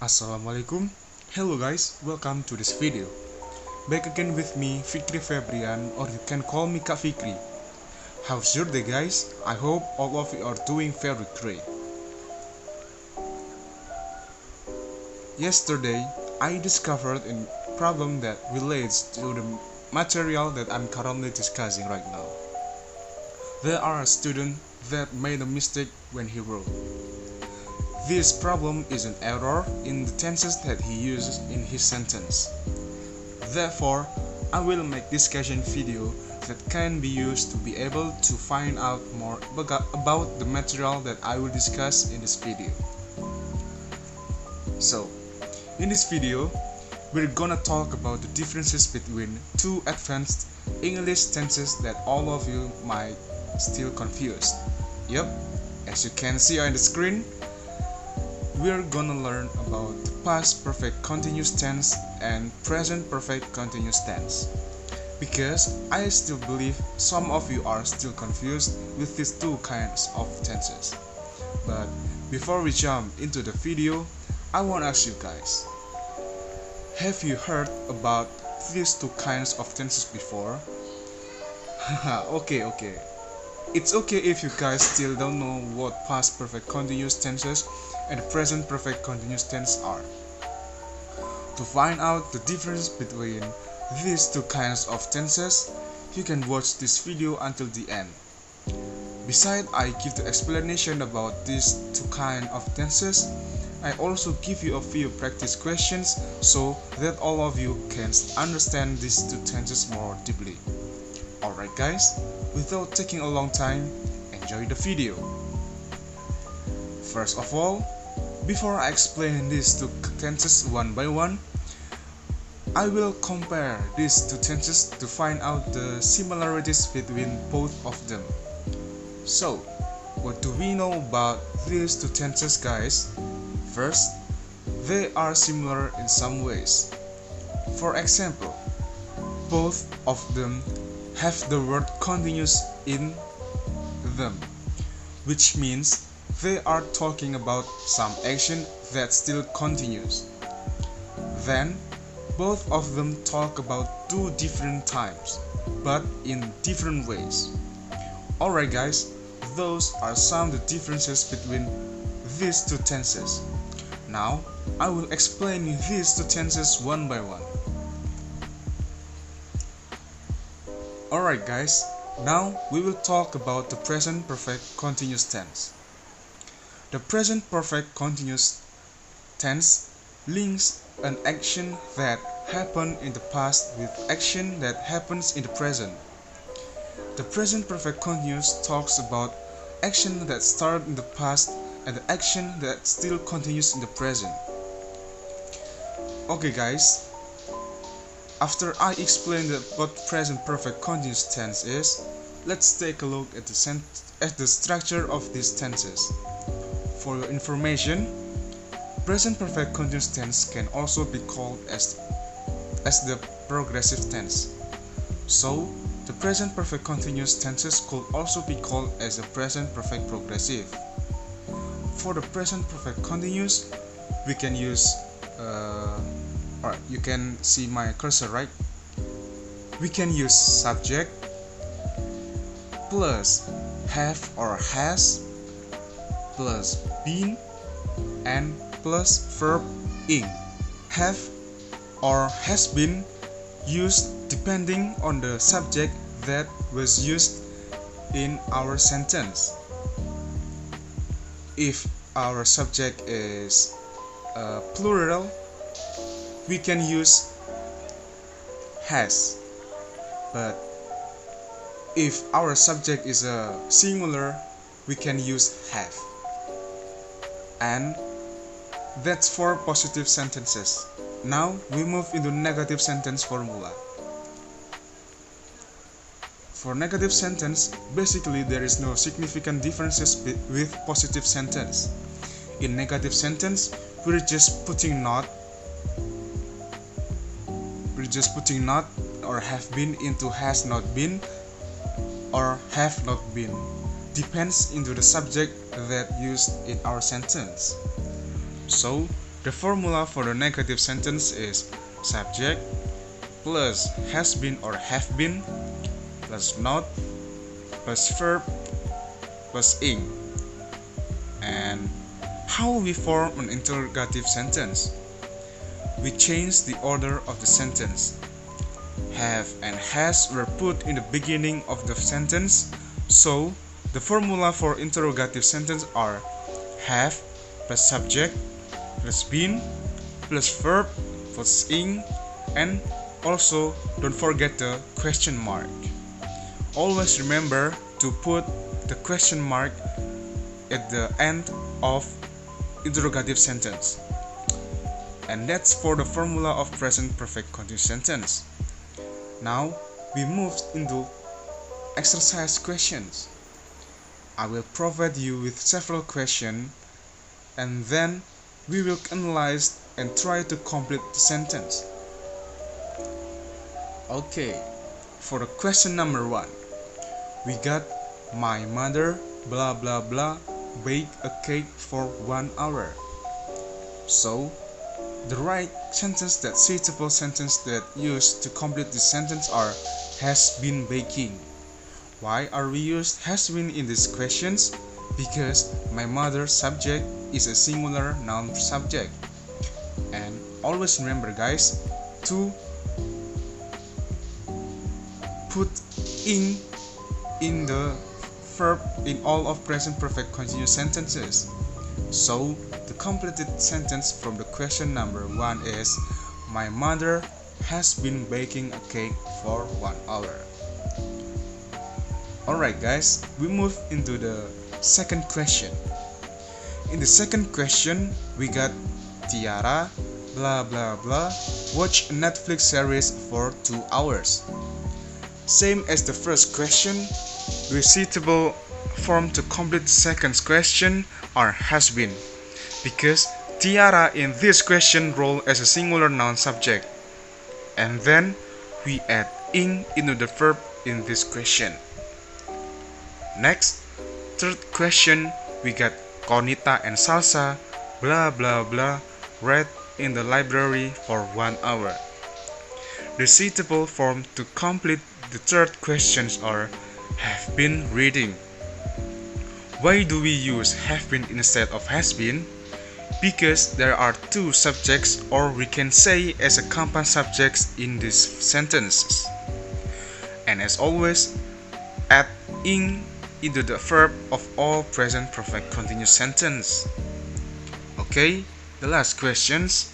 Assalamualaikum. Hello guys, welcome to this video. Back again with me, Fikri Febrian, or you can call me Kak Fikri. How's your day guys? I hope all of you are doing very great. Yesterday, I discovered a problem that relates to the material that I'm currently discussing right now. There are a student that made a mistake when he wrote. This problem is an error in the tenses that he uses in his sentence. Therefore, I will make discussion video that can be used to be able to find out more about the material that I will discuss in this video. So, in this video, we're gonna talk about the differences between two advanced English tenses that all of you might still confused. Yep, as you can see on the screen, we're gonna learn about the past perfect continuous tense and present perfect continuous tense. Because I still believe some of you are still confused with these two kinds of tenses. But before we jump into the video, I want to ask you guys, have you heard about these two kinds of tenses before? Okay. It's okay if you guys still don't know what past perfect continuous tenses and present perfect continuous tense are. To find out the difference between these two kinds of tenses, you can watch this video until the end. Besides I give the explanation about these two kinds of tenses, I also give you a few practice questions so that all of you can understand these two tenses more deeply. Alright guys, without taking a long time, enjoy the video. First of all, before I explain these two tenses one by one, I will compare these two tenses to find out the similarities between both of them. So, what do we know about these two tenses guys? First, they are similar in some ways. For example, both of them have the word continuous in them, which means they are talking about some action that still continues. Then, both of them talk about two different times, but in different ways. Alright guys, those are some of the differences between these two tenses. Now, I will explain these two tenses one by one. Alright guys, now we will talk about the present perfect continuous tense. The present perfect continuous tense links an action that happened in the past with action that happens in the present. The present perfect continuous talks about action that started in the past and the action that still continues in the present. Okay guys, after I explain what present perfect continuous tense is, let's take a look at the structure of these tenses. For your information, present perfect continuous tense can also be called as the progressive tense. So, the present perfect continuous tenses could also be called as the present perfect progressive. For the present perfect continuous, we can use Alright, you can see my cursor, right? We can use subject plus have or has plus been and plus verb ing. Have or has been used depending on the subject that was used in our sentence. If our subject is plural, we can use has, but if our subject is a singular, we can use have. And that's for positive sentences. Now we move into negative sentence formula. For negative sentence, basically there is no significant differences with positive sentence. In negative sentence, we're just putting not or have been into has not been or have not been. Depends into the subject that used in our sentence. So The formula for the negative sentence is subject plus has been or have been plus not plus verb plus ing. And how we form an interrogative sentence? We change the order of the sentence. Have and has were put in the beginning of the sentence, so the formula for interrogative sentence are have plus subject plus been plus verb plus ing, and also don't forget the question mark. Always remember to put the question mark at the end of interrogative sentence. And that's for the formula of present perfect continuous sentence. Now we move into exercise questions. I will provide you with several questions, and then we will analyze and try to complete the sentence. Okay, for the question number 1, we got my mother blah blah blah baked a cake for 1 hour. So the right sentence, that suitable sentence that used to complete this sentence are has been baking. Why are we used has been in these questions? Because my mother subject is a singular noun subject. And always remember guys to put ing in the verb in all of present perfect continuous sentences. So the completed sentence from the question number 1 is my mother has been baking a cake for 1 hour. Alright guys, we move into the second question. In the second question, we got Tiara blah blah blah watch a Netflix series for 2 hours. Same as the first question, the suitable form to complete the second question are has been, because Tiara in this question role as a singular noun subject, and then we add ing into the verb in this question. Next, third question, we got Konita and Salsa blah blah blah read in the library for 1 hour. The suitable form to complete the third questions are have been reading. Why do we use have been instead of has been? Because there are two subjects, or we can say as a compound subjects in these sentences. And as always, add ing into the verb of all present perfect continuous sentence. Okay, the last questions.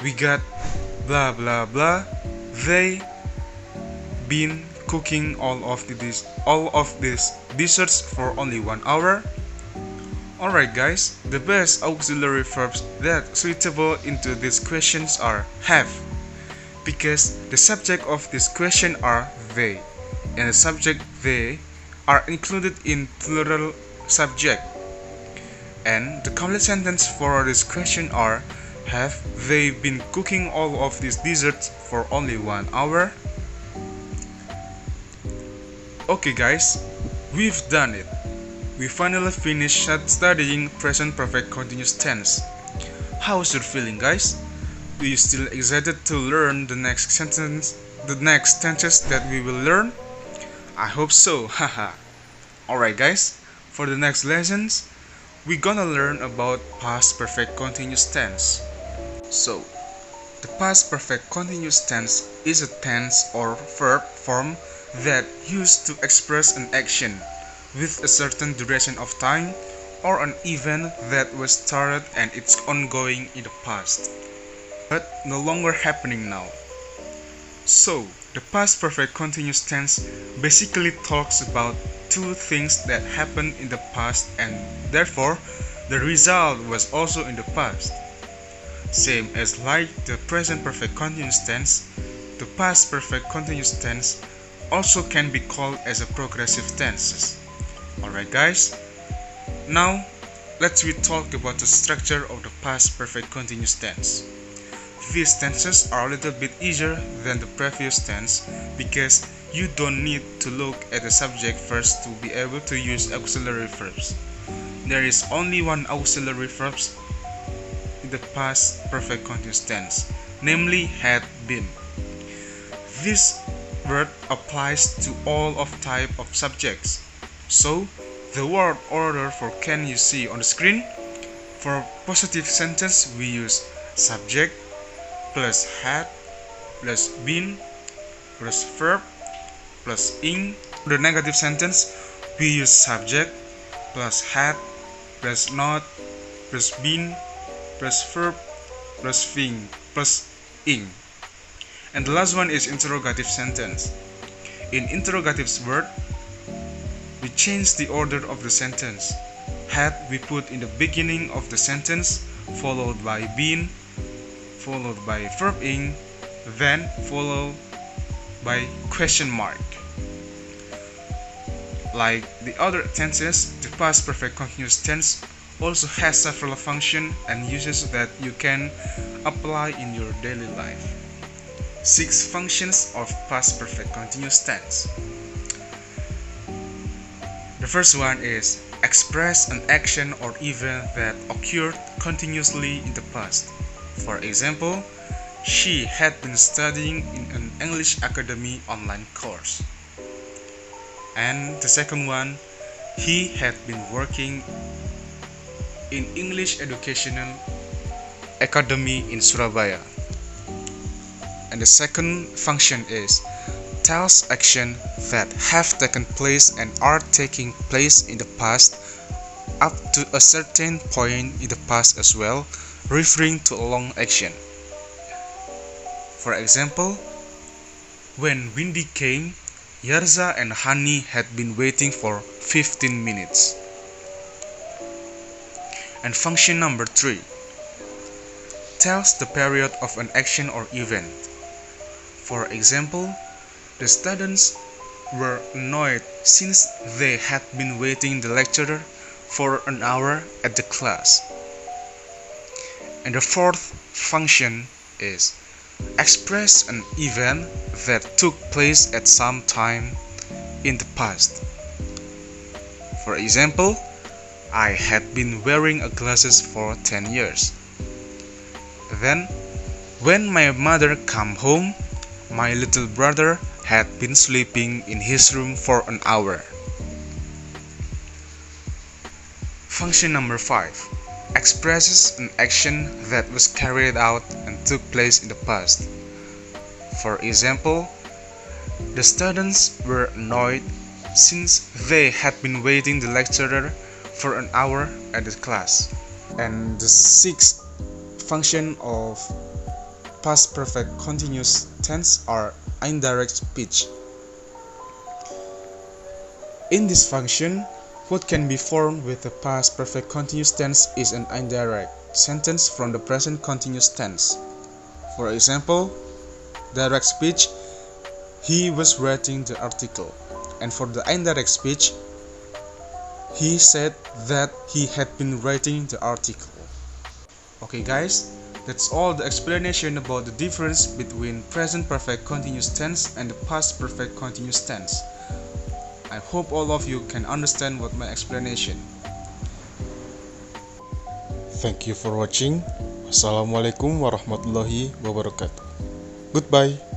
We got blah blah blah they been cooking all of these desserts for only 1 hour. Alright guys, the best auxiliary verbs that suitable into these questions are have, because the subject of this question are they, and the subject they are included in plural subject. And the complete sentence for this question are have they been cooking all of these desserts for only 1 hour? Okay guys, we've done it. We finally finished studying present perfect continuous tense. How's your feeling guys? Are you still excited to learn the next tenses that we will learn? I hope so, haha. Alright guys, for the next lessons, we're gonna learn about past perfect continuous tense. So, the past perfect continuous tense is a tense or verb form that used to express an action with a certain duration of time or an event that was started and it's ongoing in the past, but no longer happening now. So, the past perfect continuous tense basically talks about two things that happened in the past and therefore the result was also in the past. Same as like the present perfect continuous tense, the past perfect continuous tense also can be called as a progressive tenses. Alright guys, now let's talk about the structure of the past perfect continuous tense. These tenses are a little bit easier than the previous tense because you don't need to look at the subject first to be able to use auxiliary verbs. There is only one auxiliary verb in the past perfect continuous tense, namely had been. This word applies to all of type of subjects. So, the word order for can you see on the screen? For positive sentence, we use subject plus had plus been plus verb plus ing. For the negative sentence, we use subject plus had plus not plus been plus verb plus thing plus ing. And the last one is interrogative sentence. In interrogative word, we change the order of the sentence. Had we put in the beginning of the sentence, followed by been, followed by verb ing, then followed by question mark. Like the other tenses, the past perfect continuous tense also has several functions and uses that you can apply in your daily life. 6 functions of past perfect continuous tense. The first one is express an action or event that occurred continuously in the past. For example, she had been studying in an English Academy online course. And the second one, he had been working in English Educational Academy in Surabaya. And the second function is tells action that have taken place and are taking place in the past up to a certain point in the past as well, referring to a long action. For example, when Windy came, Yarza and Hani had been waiting for 15 minutes. And function number 3 tells the period of an action or event. For example, the students were annoyed since they had been waiting the lecturer for an hour at the class. And the fourth function is express an event that took place at some time in the past. For example, I had been wearing glasses for 10 years. Then, when my mother came home, my little brother had been sleeping in his room for an hour. Function number 5 expresses an action that was carried out and took place in the past. For example, the students were annoyed since they had been waiting the lecturer for an hour at the class. And the 6th function of past perfect continuous tense are indirect speech. In this function, what can be formed with the past perfect continuous tense is an indirect sentence from the present continuous tense. For example, direct speech, he was writing the article. And for the indirect speech, he said that he had been writing the article. Okay guys, that's all the explanation about the difference between present perfect continuous tense and the past perfect continuous tense. I hope all of you can understand what my explanation. Thank you for watching. Wassalamualaikum warahmatullahi wabarakatuh. Goodbye.